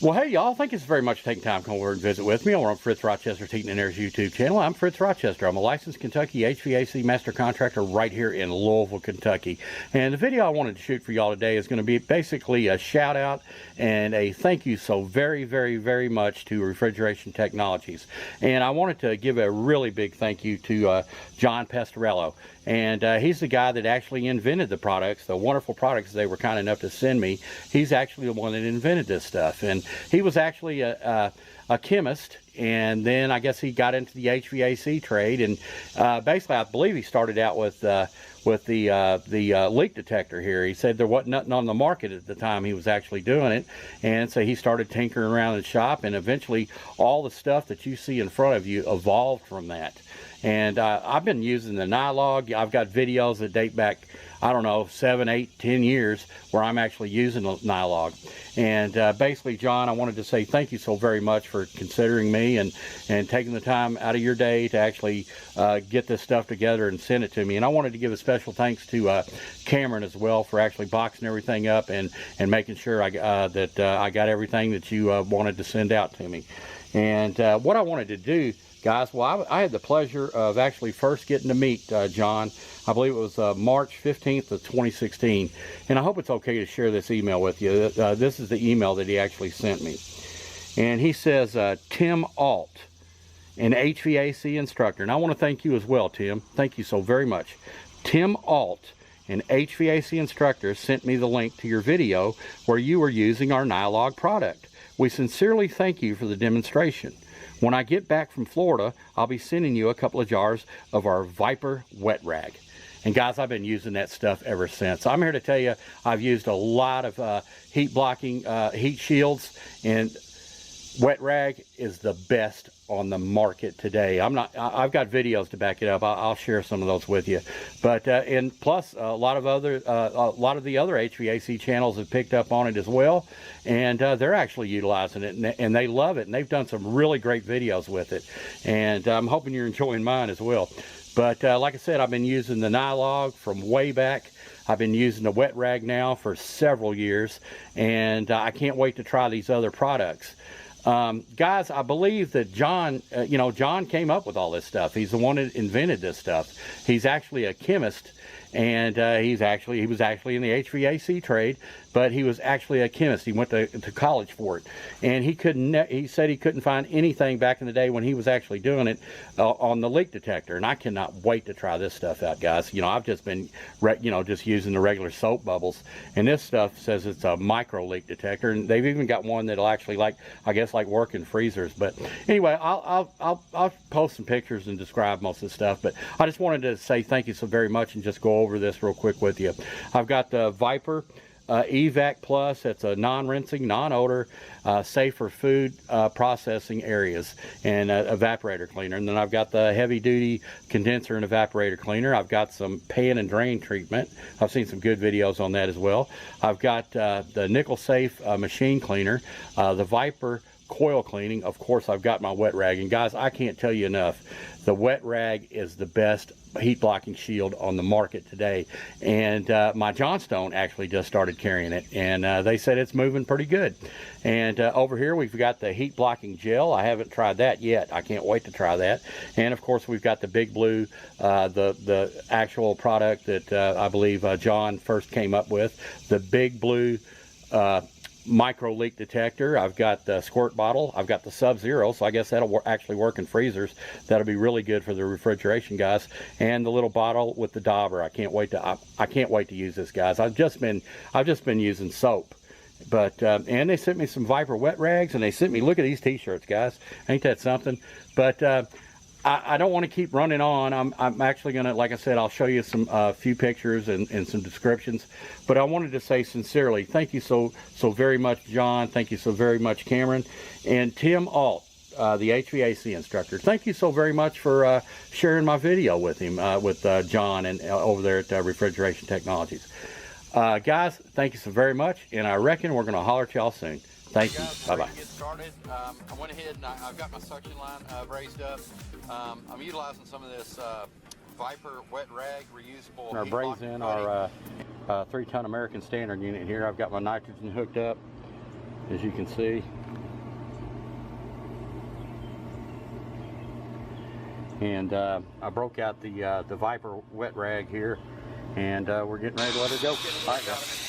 Well, hey, y'all. Thank you so very much for taking time to come over and visit with me over on Fritz Rochester's Heating and Air's YouTube channel. I'm Fritz Rochester. I'm a licensed Kentucky HVAC master contractor right here in Louisville, Kentucky. And the video I wanted to shoot for y'all today is going to be basically a shout out and a thank you so very much to Refrigeration Technologies. And I wanted to give a really big thank you to John Pestarello. And he's the guy that actually invented the products, the wonderful products they were kind enough to send me. He's actually the one that invented this stuff. And he was actually a chemist, and then I guess he got into the HVAC trade. And basically, I believe he started out with the leak detector here. He said there wasn't nothing on the market at the time he was actually doing it, and so he started tinkering around in the shop, and eventually all the stuff that you see in front of you evolved from that. And I've been using the Nylog. I've got videos that date back, I don't know, 7, 8, 10 years where I'm actually using the Nylog. And basically, John, I wanted to say thank you so very much for considering me and taking the time out of your day to actually get this stuff together and send it to me. And I wanted to give a special thanks to Cameron as well for actually boxing everything up and making sure I got everything that you wanted to send out to me. And what I wanted to do, guys, well, I had the pleasure of actually first getting to meet John. I believe it was March 15th of 2016. And I hope it's okay to share this email with you. This is the email that he actually sent me. And he says, Tim Alt, an HVAC instructor. And I want to thank you as well, Tim. Thank you so very much. Tim Alt, an HVAC instructor, sent me the link to your video where you were using our Nylog product. We sincerely thank you for the demonstration. When I get back from Florida, I'll be sending you a couple of jars of our Viper wet rag. And guys, I've been using that stuff ever since. I'm here to tell you, I've used a lot of heat blocking heat shields, and wet rag is the best on the market today. I've got videos to back it up. I'll share some of those with you. But and plus a lot of the other HVAC channels have picked up on it as well, and they're actually utilizing it, and they love it, and they've done some really great videos with it. And I'm hoping you're enjoying mine as well. But like I said, I've been using the Nylog from way back. I've been using the wet rag now for several years, and I can't wait to try these other products. Guys, I believe that John, John came up with all this stuff. He's the one that invented this stuff. He's actually a chemist, and he was actually in the HVAC trade, but he was actually a chemist. He went to college for it, and he said he couldn't find anything back in the day when he was actually doing it on the leak detector. And I cannot wait to try this stuff out, guys. I've just been just using the regular soap bubbles, and this stuff says it's a micro leak detector, and they've even got one that'll actually like work in freezers. But anyway, I'll post some pictures and describe most of the stuff, but I just wanted to say thank you so very much and just go over this real quick with you. I've got the Viper HVAC Plus. It's a non-rinsing, non-odor, safe for food processing areas, and evaporator cleaner. And then I've got the heavy-duty condenser and evaporator cleaner. I've got some pan and drain treatment. I've seen some good videos on that as well. I've got the nickel safe machine cleaner, the Viper coil cleaning. Of course, I've got my wet rag, and guys, I can't tell you enough, the wet rag is the best heat blocking shield on the market today. And my Johnstone actually just started carrying it, and they said it's moving pretty good. And over here we've got the heat blocking gel. I haven't tried that yet. I can't wait to try that. And of course we've got the Big Blue, the actual product that I believe John first came up with, the Big Blue micro leak detector. I've got the squirt bottle. I've got the Sub-Zero, so I guess that'll actually work in freezers. That'll be really good for the refrigeration guys. And the little bottle with the dauber. I can't wait to use this, guys. I've just been using soap. But and they sent me some Viper wet rags, and they sent me, look at these t-shirts, guys. Ain't that something? But I don't want to keep running on. I'm actually going to, like I said, I'll show you some few pictures and some descriptions. But I wanted to say sincerely, thank you so very much, John. Thank you so very much, Cameron. And Tim Alt, the HVAC instructor. Thank you so very much for sharing my video with him, with John and over there at Refrigeration Technologies. Guys, thank you so very much. And I reckon we're going to holler at y'all soon. Thank you. Bye-bye. Get started. I went ahead and I've got my suction line raised up. I'm utilizing some of this Viper wet rag reusable. Our braze in our 3-ton American Standard unit here. I've got my nitrogen hooked up, as you can see. And I broke out the Viper wet rag here, and we're getting ready to let her go. All right, guys.